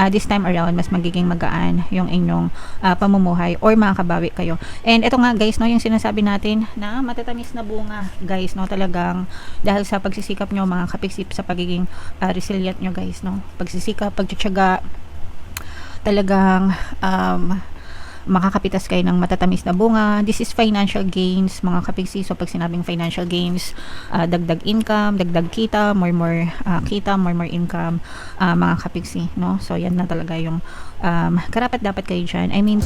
this time around, mas magiging magaan yung inyong pamumuhay or makakabawi kayo. And ito nga guys, no, yung sinasabi natin na matatamis na bunga, guys, no, talagang dahil sa pagsisikap nyo mga kapiksip, sa pagiging resilient nyo guys, no, pagsisikap, pagtsatsaga, talagang makakapitas kayo ng matatamis na bunga. This is financial gains mga kapigsi. So pag sinabing financial gains, dagdag income, dagdag kita, more kita, more income, mga kapigsi, no? So yan na talaga yung karapat dapat kayo dyan. I mean,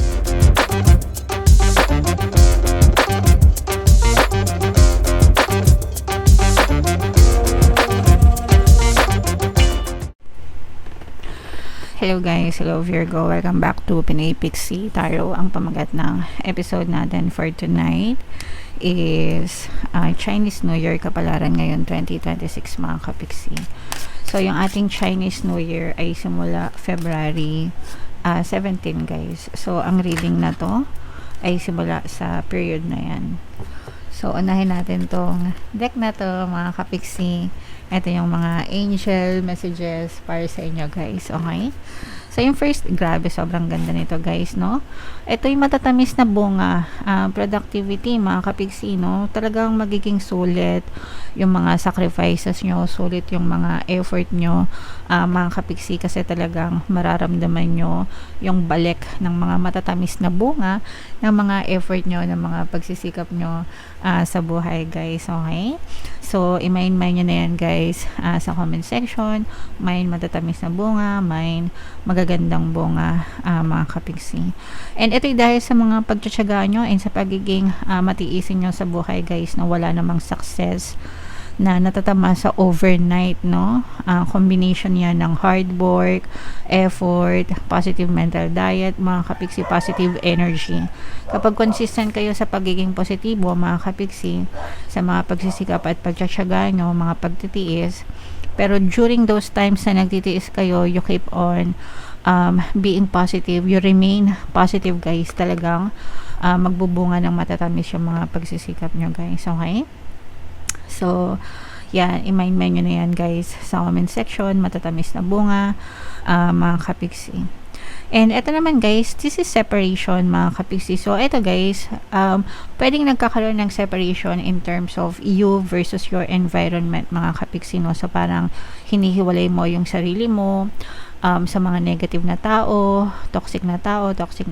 hello guys, hello Virgo, welcome back to Pinay Pixie Tarot. Ang pamagat ng episode natin for tonight is Chinese New Year kapalaran ngayon 2026 mga kapixie. So yung ating Chinese New Year ay simula February 17 guys. So ang reading na to ay simula sa period na yan. So unahin natin tong deck na to mga kapixie. Ito yung mga angel messages para sa inyo guys, okay? So yung first, grabe, sobrang ganda nito guys, no? Ito yung matatamis na bunga, productivity mga kapigsi, no? Talagang magiging sulit yung mga sacrifices nyo, sulit yung mga effort nyo, mga kapigsi, kasi talagang mararamdaman nyo yung balik ng mga matatamis na bunga ng mga effort nyo, ng mga pagsisikap nyo sa buhay guys, okay? So i-mind nyo na yan guys sa comment section, mind matatamis na bunga, mind magagandang bunga, mga kapigsi. And ito dahil sa mga pagtsatsaga nyo and sa pagiging matiisin nyo sa buhay guys, na wala namang success na natatama sa overnight, no? Combination yan ng hard work, effort, positive mental diet, mga kapigsi, positive energy. Kapag consistent kayo sa pagiging positibo, mga kapigsi, sa mga pagsisikap at pagtsatsaga nyo, mga pagtitiis, pero during those times na nagtitiis kayo, you keep on being positive, you remain positive guys, talagang magbubunga ng matatamis yung mga pagsisikap nyo guys, okay? So yan, i-mind nyo na yan guys sa comment section, matatamis na bunga, mga kapigsi. And ito naman guys, this is separation mga kapigsi. So ito guys, pwedeng nagkakaroon ng separation in terms of you versus your environment mga kapigsi, no? So parang hinihiwalay mo yung sarili mo sa mga negative na tao, toxic na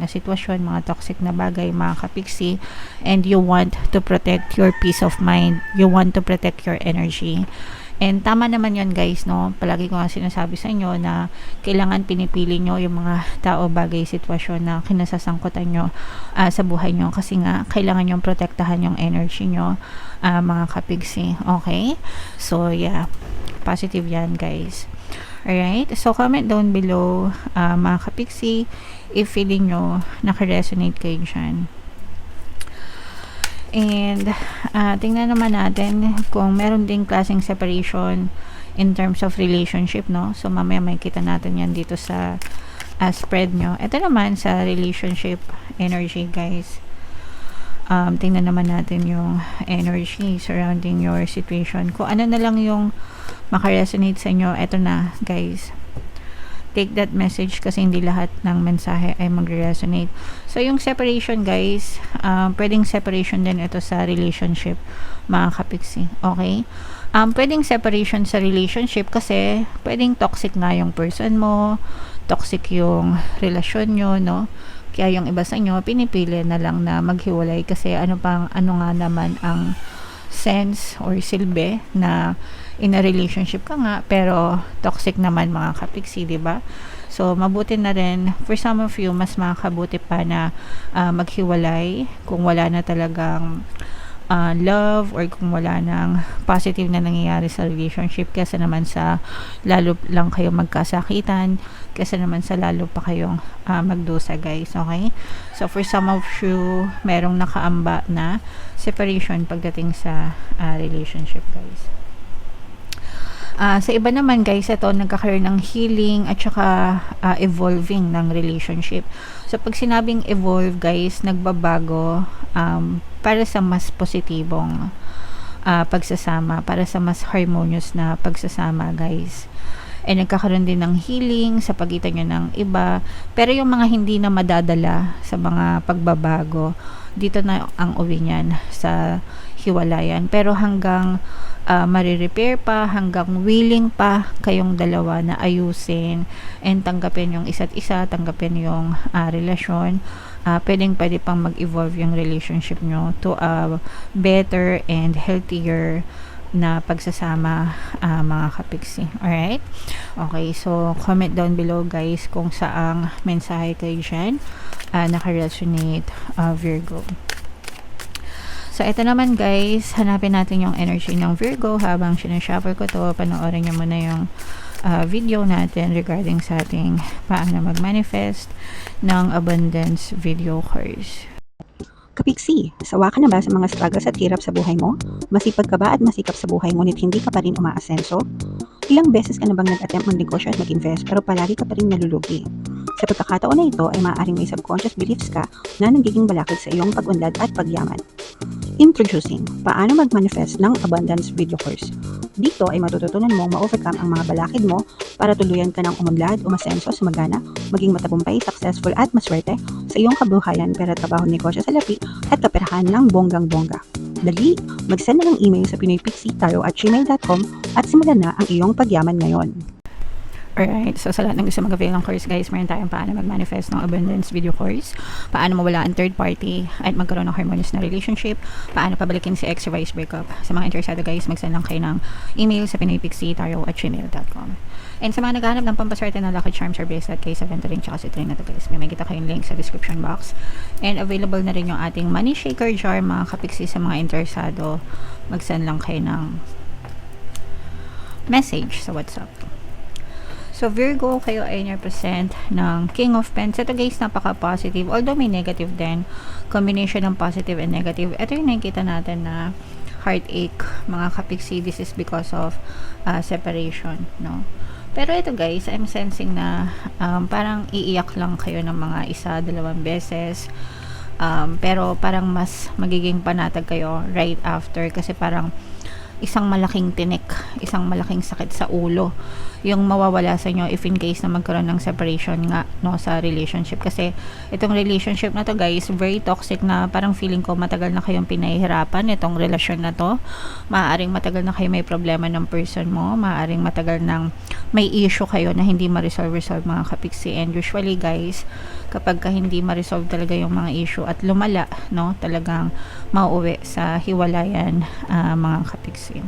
sitwasyon, mga toxic na bagay, mga kapigsi, and you want to protect your peace of mind, you want to protect your energy. And tama naman yon guys, no? Palagi ko nga sinasabi sa inyo na kailangan pinipili nyo yung mga tao, bagay, sitwasyon na kinasasangkutan nyo sa buhay nyo, kasi nga kailangan nyo protektahan yung energy nyo, mga kapigsi, okay? So yeah, positive yan guys. Alright, so comment down below, mga kapigsi, if feeling nyo naka-resonate kayo dyan. And tingnan naman natin kung meron ding klaseng separation in terms of relationship, no? So mamaya may kita natin yan dito sa spread nyo. Ito naman sa relationship energy guys. Tingnan naman natin yung energy surrounding your situation. Kung ano na lang yung makaresonate sa inyo, eto na guys. Take that message kasi hindi lahat ng mensahe ay mag-resonate. So yung separation guys, pwedeng separation din ito sa relationship, mga kapigsi, okay? Pwedeng separation sa relationship kasi pwedeng toxic nga yung person mo, toxic yung relasyon nyo, no? Kaya yung iba sa inyo, pinipili na lang na maghiwalay kasi ano nga naman ang sense or silbi na in a relationship ka nga pero toxic naman, mga kapigsi, diba? So mabuti na rin for some of you, mas makakabuti pa na maghiwalay kung wala na talagang love or kung wala nang positive na nangyayari sa relationship, kesa naman sa lalo lang kayo magkasakitan, kesa naman sa lalo pa kayong magdusa guys, okay? So for some of you, merong nakaamba na separation pagdating sa relationship guys. Sa iba naman guys, ito nagkakaroon ng healing at saka evolving ng relationship. So pag sinabing evolve guys, nagbabago para sa mas positibong pagsasama, para sa mas harmonious na pagsasama guys. and nagkakaroon din ng healing sa pagitan nyo ng iba. Pero yung mga hindi na madadala sa mga pagbabago, dito na ang uwi niyan sa hiwalayan. Pero hanggang marirepair pa, hanggang willing pa kayong dalawa na ayusin and tanggapin yung isa't isa, tanggapin yung relasyon, pwede pang mag-evolve yung relationship nyo to a better and healthier na pagsasama, mga kapiksi. Alright? Okay, so comment down below guys kung saang mensahe kayo dyan naka-resonate, Virgo. So, ito naman guys, hanapin natin yung energy ng Virgo habang sinashuffle ko to. Panoorin nyo muna yung video natin regarding sa ating paano mag-manifest ng abundance video course. Kapiksi, sawa ka na ba sa mga struggles at hirap sa buhay mo? Masipag ka ba at masikap sa buhay ngunit hindi ka pa rin umaasenso? Ilang beses ka na bang nag-attempt mag-negosyo at mag-invest pero palagi ka pa rin nalulugi? Sa pagkakataon na ito ay maaaring may subconscious beliefs ka na nagiging balakid sa iyong pag-unlad at pagyaman. Introducing, paano mag-manifest ng abundance video course. Dito ay matututunan mong ma-overcome ang mga balakid mo para tuluyan ka ng umunlad, umasenso, sumagana, maging matagumpay, successful at maswerte sa iyong kabuhayan, pera, trabaho, negosyo sa lapi at kaperahan ng bonggang-bongga. Dali, mag-send na ng email sa pinoypixie@gmail.com at simulan na ang iyong pagyaman ngayon. Alright, so sa lahat ng gusto mag-avail ng course guys, meron tayong paano mag-manifest ng abundance video course, paano mawala ang third party at magkaroon ng harmonious na relationship, paano pabalikin si ex or vice breakup. Sa mga interesado guys, mag-send lang kayo ng email sa pinoypixie@gmail.com. And sa mga naghahanap ng pampaswerte na lucky charms or bracelet kay sa Venturing tsaka si Trinity guys, may makita kayong link sa description box. And available na rin yung ating money shaker jar mga kapiksi. Sa mga interesado, mag-send lang kayo ng message sa WhatsApp. So, Virgo, kayo ay represent ng King of Pens. Ito guys, napaka-positive. Although may negative din. Combination ng positive and negative. Ito yung nakikita natin na heartache, mga kapiksi. This is because of separation, no? Pero ito guys, I'm sensing na parang iiyak lang kayo ng mga isa, dalawang beses. Pero parang mas magiging panatag kayo right after kasi parang isang malaking tinik, isang malaking sakit sa ulo yung mawawala sa inyo if in case na magkaroon ng separation nga no sa relationship. Kasi itong relationship na to guys, very toxic na parang feeling ko matagal na kayong pinahihirapan itong relasyon na to. Maaaring matagal na kayo may problema ng person mo, maaaring matagal nang may issue kayo na hindi ma-resolve mga kapiksi. And usually guys, kapag ka hindi ma-resolve talaga yung mga issue at lumala, no, talagang mauuwi sa hiwalayan, mga kapiksi.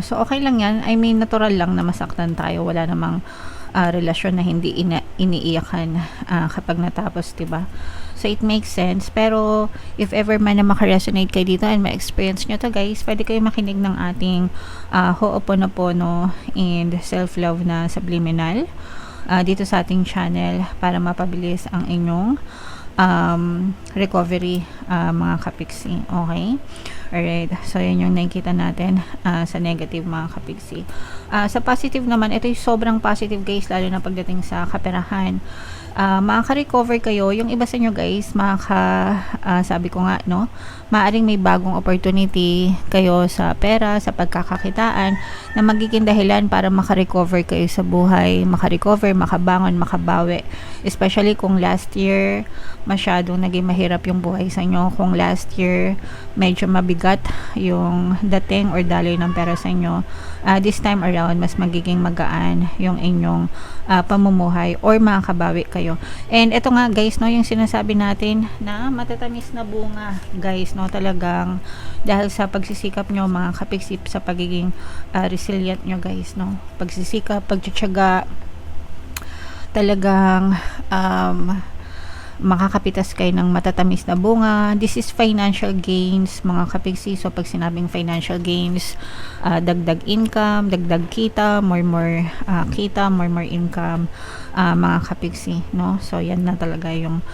So okay lang yan. I mean, natural lang na masaktan tayo. Wala namang relasyon na hindi iniiyakan kapag natapos, diba? So it makes sense. Pero if ever man na makaresonate kayo dito and ma-experience nyo to guys, pwede kayo makinig ng ating Ho'oponopono and self-love na subliminal dito sa ating channel para mapabilis ang inyong recovery, mga kapiksi. Okay? Alright, so yan yung nakikita natin sa negative, mga kapiksi. Sa positive naman, ito yung sobrang positive guys, lalo na pagdating sa kaperahan. Makaka-recover kayo. Yung iba sa inyo guys, sabi ko nga, no, maaaring may bagong opportunity kayo sa pera, sa pagkakakitaan na magiging dahilan para maka-recover kayo sa buhay, maka-recover, makabangon, makabawi. Especially kung last year masyadong naging mahirap yung buhay sa inyo, kung last year medyo mabigat yung dating or daloy ng pera sa inyo, this time around mas magiging magaan yung inyong pamumuhay or makakabawi kayo. And ito nga guys, no, yung sinasabi natin na matatamis na bunga guys, no, talagang dahil sa pagsisikap nyo mga kapiksi, sa pagiging resilient nyo guys, no, pagsisikap, pagtsatsaga, talagang makakapitas kayo ng matatamis na bunga. This is financial gains, mga kapiksi. So pag sinabing financial gains, dagdag income, dagdag kita, more kita, more income, mga kapiksi, no? So yan na talaga yung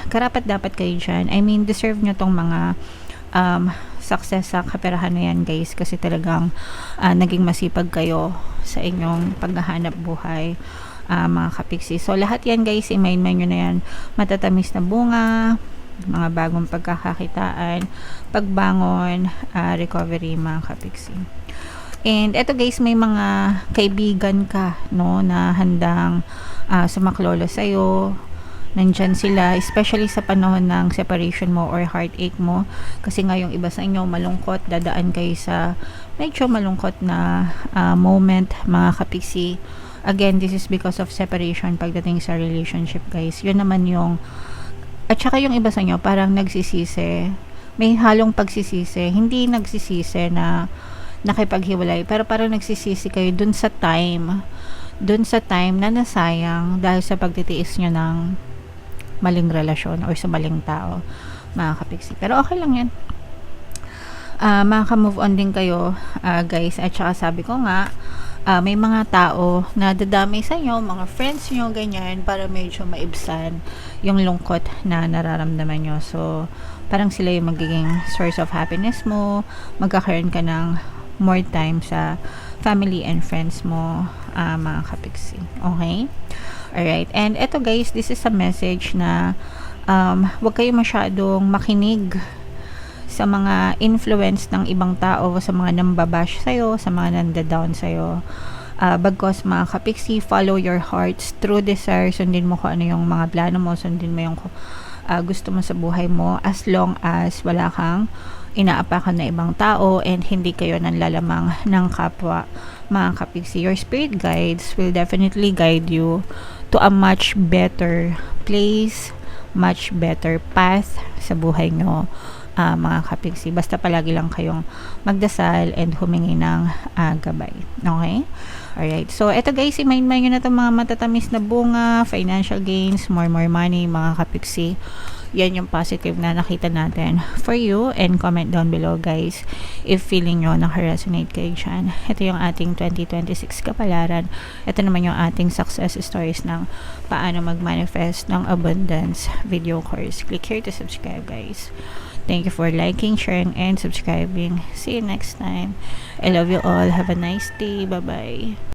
karapat dapat kayo dyan. I mean, deserve nyo tong mga success sa kaperahan na yan guys, kasi talagang naging masipag kayo sa inyong paghahanap buhay, mga kapiksi. So lahat yan guys, i-mind nyo na yan. Matatamis na bunga, mga bagong pagkakakitaan, pagbangon, recovery, mga kapiksi. And eto guys, may mga kaibigan ka, no, na handang sumaklolo sa'yo. Nandyan sila, especially sa panahon ng separation mo or heartache mo. Kasi nga yung iba sa inyo malungkot, dadaan kayo sa medyo malungkot na moment, mga kapiksi. Again, this is because of separation pagdating sa relationship, guys. Yun naman yung, at saka yung iba sa inyo parang nagsisisi, may halong pagsisisi, hindi nagsisisi na nakipaghiwalay, pero parang nagsisisi kayo dun sa time na nasayang dahil sa pagtitiis nyo ng maling relasyon or sa maling tao, mga kapiksi. Pero okay lang yan. Makaka-move on din kayo, guys. At saka sabi ko nga, may mga tao na dadamay sa inyo, mga friends nyo, ganyan, para medyo maibsan yung lungkot na nararamdaman nyo. So, parang sila yung magiging source of happiness mo, magkakaroon ka ng more time sa family and friends mo, mga kapiksi. Okay? Alright, and eto guys, this is a message na wag kayo masyadong makinig sa mga influence ng ibang tao, sa mga nambabash sa'yo, sa mga nandadown sa'yo. Bagkos mga kapiksi, follow your heart's true desire. Sundin mo kung ano yung mga plano mo, sundin mo yung gusto mo sa buhay mo, as long as wala kang inaapakan na ibang tao and hindi kayo nanlalamang ng kapwa, mga kapiksi. Your spirit guides will definitely guide you to a much better place, much better path sa buhay nyo, mga kapiksi. Basta palagi lang kayong magdasal and humingi ng gabay. Okay? Alright. So, eto guys, i-mind nyo na itong mga matatamis na bunga, financial gains, more money, mga kapiksi. Yan yung positive na nakita natin for you, and comment down below guys if feeling nyo naka-resonate kayo dyan. Ito yung ating 2026 kapalaran. Ito naman yung ating success stories ng paano mag-manifest ng abundance video course. Click here to subscribe guys. Thank you for liking, sharing, and subscribing. See you next time. I love you all. Have a nice day. Bye-bye.